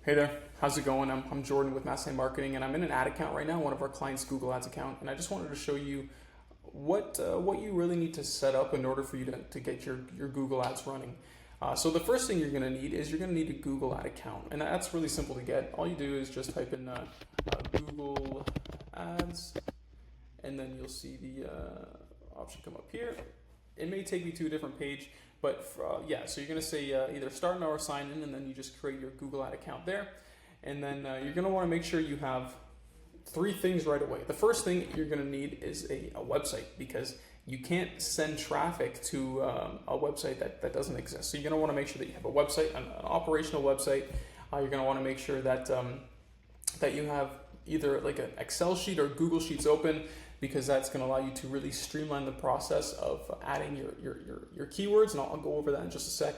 Hey there, how's it going? I'm Jordan with MASAI Marketing, and I'm in an ad account right now, one of our clients' Google Ads account, and I just wanted to show you what you really need to set up in order for you to get your Google Ads running. So the first thing you're going to need is you're going to need a Google Ad account, and that's really simple to get. All you do is just type in Google Ads, and then you'll see the option come up here. It may take you to a different page, but yeah, so you're going to say either start now or sign in, and then you just create your Google Ad account there. And then you're going to want to make sure you have three things right away. The first thing you're going to need is a website, because you can't send traffic to a website that doesn't exist. So you're going to want to make sure that you have a website, an operational website. You're going to want to make sure that that you have either like an Excel sheet or Google Sheets open, because that's going to allow you to really streamline the process of adding your keywords, and I'll go over that in just a sec.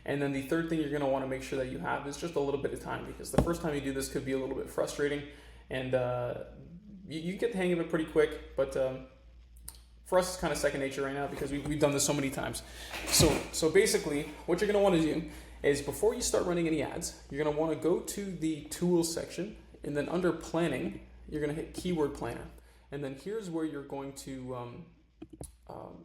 And then the third thing you're going to want to make sure that you have is just a little bit of time, because the first time you do this could be a little bit frustrating, and you get the hang of it pretty quick, but for us it's kind of second nature right now, because we've done this so many times. So basically what you're going to want to do is, before you start running any ads, you're going to want to go to the tools section, and then under planning you're going to hit keyword planner. And then here's where you're going to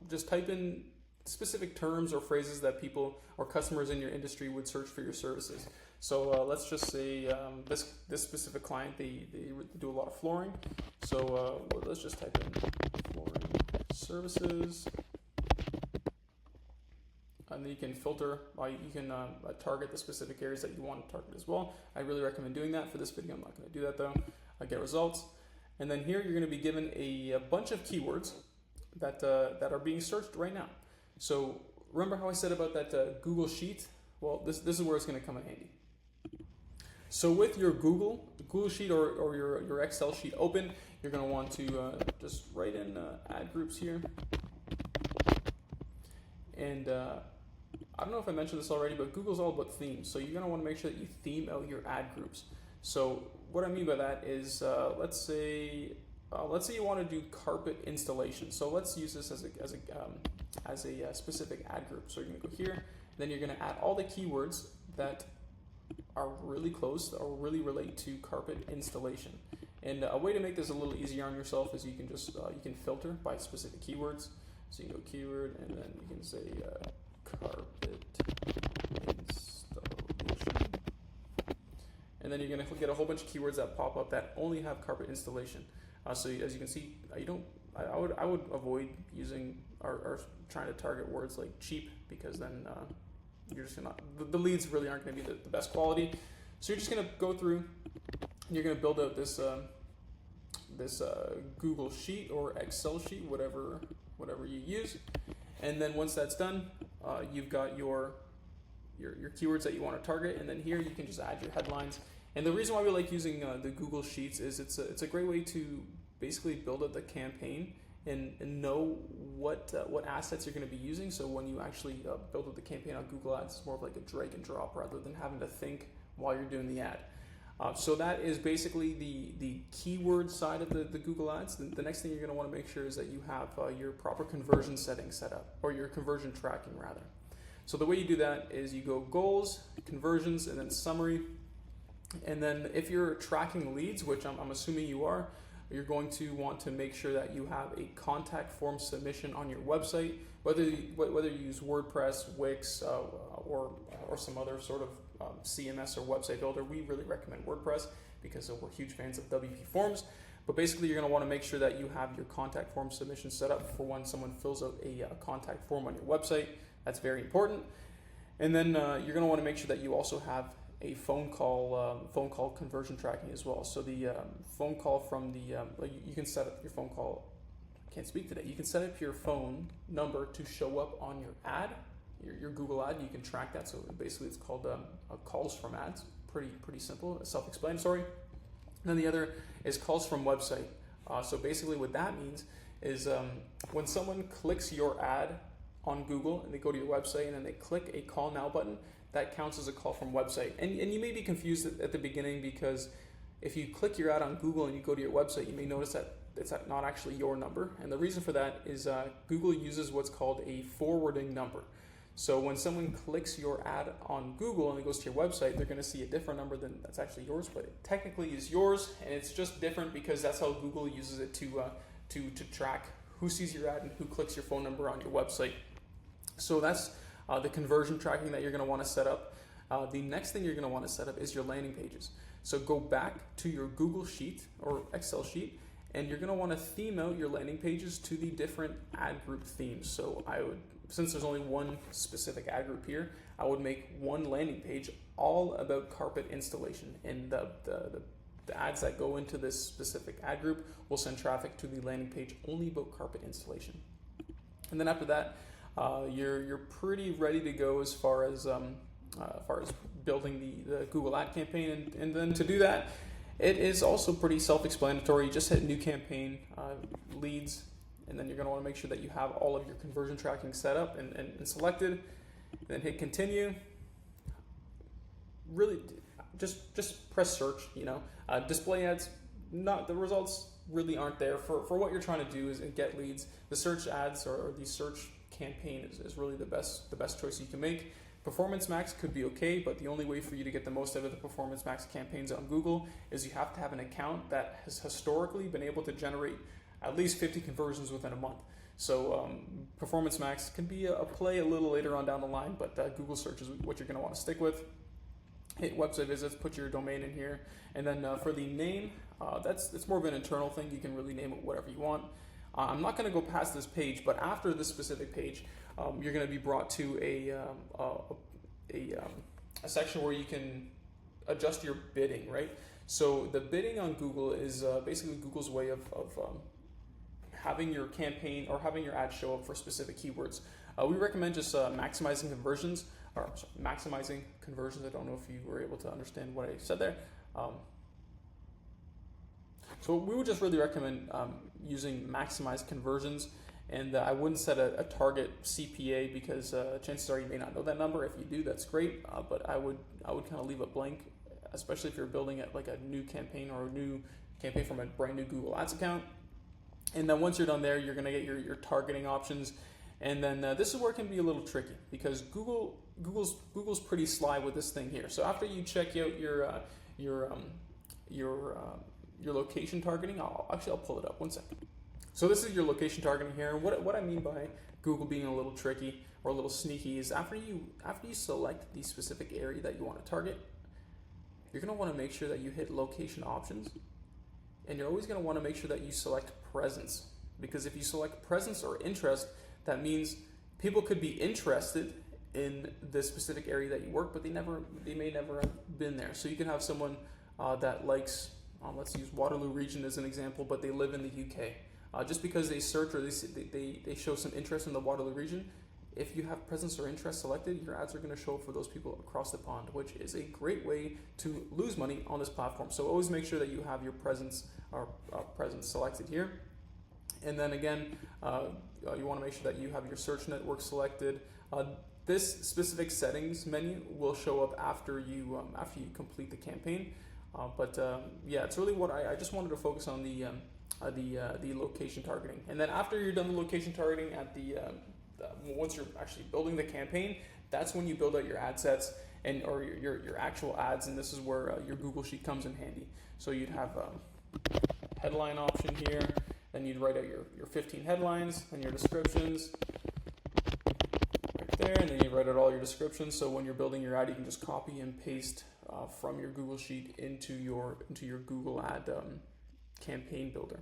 just type in specific terms or phrases that people or customers in your industry would search for your services. So let's just say this specific client, they do a lot of flooring. So let's just type in flooring services. And then you can filter, you can target the specific areas that you want to target as well. I really recommend doing that. For this video, I'm not going to do that though. I get results. And then here you're going to be given a bunch of keywords that are being searched right now. So remember how I said about that Google Sheet? Well, this is where it's going to come in handy. So with your Google Sheet or your Excel sheet open, you're going to want to just write in ad groups here. And I don't know if I mentioned this already, but Google's all about themes. So you're going to want to make sure that you theme out your ad groups. So what I mean by that is, let's say you want to do carpet installation. So let's use this as a specific ad group. So you're going to go here, then you're going to add all the keywords that are really close or really relate to carpet installation. And a way to make this a little easier on yourself is you can just you can filter by specific keywords. So you can go keyword, and then you can say carpet installation. And then you're going to get a whole bunch of keywords that pop up that only have carpet installation. So as you can see, I would avoid using or trying to target words like cheap, because then you're just gonna, the leads really aren't going to be the best quality. So you're just going to go through, and you're going to build out this Google Sheet or Excel sheet, whatever you use. And then once that's done, you've got your keywords that you want to target, and then here you can just add your headlines. And the reason why we like using the Google Sheets is it's a great way to basically build up the campaign and know what assets you're going to be using. So when you actually build up the campaign on Google Ads, it's more of like a drag and drop rather than having to think while you're doing the ad. So that is basically the keyword side of the Google Ads. The next thing you're going to want to make sure is that you have your proper conversion settings set up, or your conversion tracking rather. So the way you do that is you go goals, conversions, and then summary. And then if you're tracking leads, which I'm assuming you are, you're going to want to make sure that you have a contact form submission on your website, whether you use WordPress, Wix, or some other sort of CMS or website builder. We really recommend WordPress because we're huge fans of WP Forms. But basically, you're going to want to make sure that you have your contact form submission set up for when someone fills out a contact form on your website. That's very important. And then you're going to want to make sure that you also have a phone call conversion tracking as well. So the phone call from the you can set up your phone call. I can't speak today. You can set up your phone number to show up on your ad, your Google ad. You can track that. So basically, it's called calls from ads. Pretty simple, self-explanatory. And then the other is calls from website. So basically, what that means is when someone clicks your ad on Google and they go to your website and then they click a call now button, that counts as a call from website. And you may be confused at the beginning, because if you click your ad on Google and you go to your website, you may notice that it's not actually your number. And the reason for that is Google uses what's called a forwarding number. So when someone clicks your ad on Google and it goes to your website, they're going to see a different number than that's actually yours, but it technically is yours, and it's just different because that's how Google uses it to track who sees your ad and who clicks your phone number on your website. So that's the conversion tracking that you're going to want to set up. The next thing you're going to want to set up is your landing pages. So go back to your Google Sheet or Excel sheet, and you're going to want to theme out your landing pages to the different ad group themes. So since there's only one specific ad group here, I would make one landing page all about carpet installation, and the ads that go into this specific ad group will send traffic to the landing page only about carpet installation. And then after that, you're pretty ready to go as far as building the Google ad campaign. And then to do that, it is also pretty self-explanatory. You just hit new campaign, leads, and then you're going to want to make sure that you have all of your conversion tracking set up and selected. Then hit continue. Really, just press search. Display ads. Not the results really aren't there for what you're trying to do is get leads. The search ads or the search campaign is really the best choice you can make. Performance Max could be okay, but the only way for you to get the most out of the Performance Max campaigns on Google is you have to have an account that has historically been able to generate at least 50 conversions within a month. So Performance Max can be a play a little later on down the line, but Google search is what you're going to want to stick with. Hit website visits, put your domain in here, and then for the name, it's more of an internal thing. You can really name it whatever you want. I'm not going to go past this page, but after this specific page, you're going to be brought to a section where you can adjust your bidding, right? So the bidding on Google is basically Google's way of having your campaign or having your ad show up for specific keywords. We recommend just maximizing conversions. I don't know if you were able to understand what I said there. So we would just really recommend using maximized conversions, and I wouldn't set a target CPA because chances are you may not know that number. If you do, that's great, but I would kind of leave it blank, especially if you're building it like a new campaign or a new campaign from a brand new Google Ads account. And then once you're done there, you're going to get your targeting options, and then this is where it can be a little tricky because Google's pretty sly with this thing here. So after you check out your location targeting, I'll pull it up 1 second. So this is your location targeting here. And what I mean by Google being a little tricky or a little sneaky is after you select the specific area that you want to target, you're going to want to make sure that you hit location options, and you're always going to want to make sure that you select presence, because if you select presence or interest, that means people could be interested in the specific area that you work, but they may never have been there. So you can have someone that likes, let's use Waterloo region as an example, but they live in the UK. Just because they search or they show some interest in the Waterloo region, if you have presence or interest selected, your ads are going to show up for those people across the pond, which is a great way to lose money on this platform. So always make sure that you have your presence selected here. And then again, you want to make sure that you have your search network selected. This specific settings menu will show up after you complete the campaign. Yeah, it's really what I just wanted to focus on the location targeting. And then after you're done the location targeting once you're actually building the campaign, that's when you build out your ad sets or your actual ads, and this is where your Google Sheet comes in handy. So you'd have a headline option here, then you'd write out your 15 headlines and your descriptions right there, and then you write out all your descriptions. So when you're building your ad, you can just copy and paste from your Google Sheet into your Google Ad campaign builder.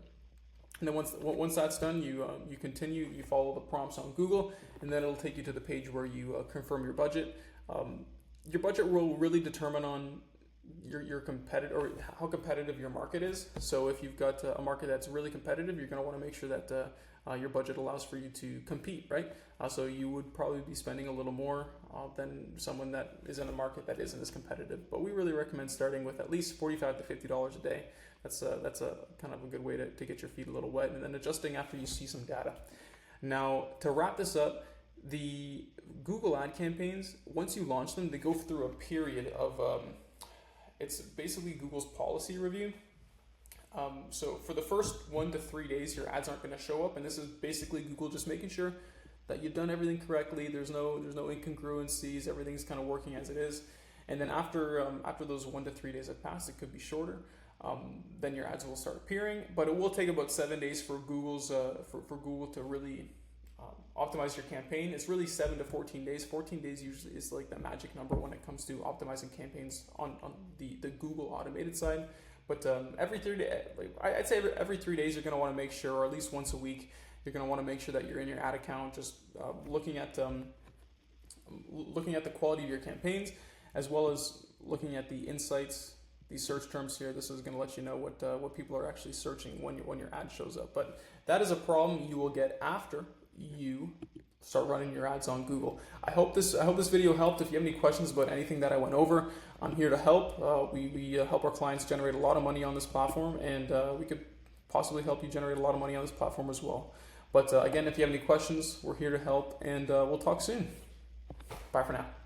And then once that's done, you continue, you follow the prompts on Google, and then it'll take you to the page where you confirm your budget. Your budget will really determine on your competitive or how competitive your market is. So if you've got a market that's really competitive, you're going to want to make sure that your budget allows for you to compete, right? So you would probably be spending a little more than someone that is in a market that isn't as competitive. But we really recommend starting with at least $45 to $50 a day. That's a kind of a good way to get your feet a little wet, and then adjusting after you see some data. Now, to wrap this up, the Google ad campaigns, once you launch them, they go through a period of, it's basically Google's policy review. So for the first 1 to 3 days, your ads aren't going to show up, and this is basically Google just making sure that you've done everything correctly. There's no incongruencies. Everything's kind of working as it is. And then after those 1 to 3 days have passed, it could be shorter. Then your ads will start appearing, but it will take about 7 days for Google's for Google to really optimize your campaign. It's really 7 to 14 days. 14 days usually is like the magic number when it comes to optimizing campaigns on the Google automated side. But every 3 days, I'd say every 3 days, you're going to want to make sure, or at least once a week, you're going to want to make sure that you're in your ad account, just looking at the quality of your campaigns, as well as looking at the insights, these search terms here. This is going to let you know what people are actually searching when your ad shows up. But that is a problem you will get after you start running your ads on Google. I hope this video helped. If you have any questions about anything that I went over, I'm here to help. We help our clients generate a lot of money on this platform, and we could possibly help you generate a lot of money on this platform as well. But again, if you have any questions, we're here to help, and we'll talk soon. Bye for now.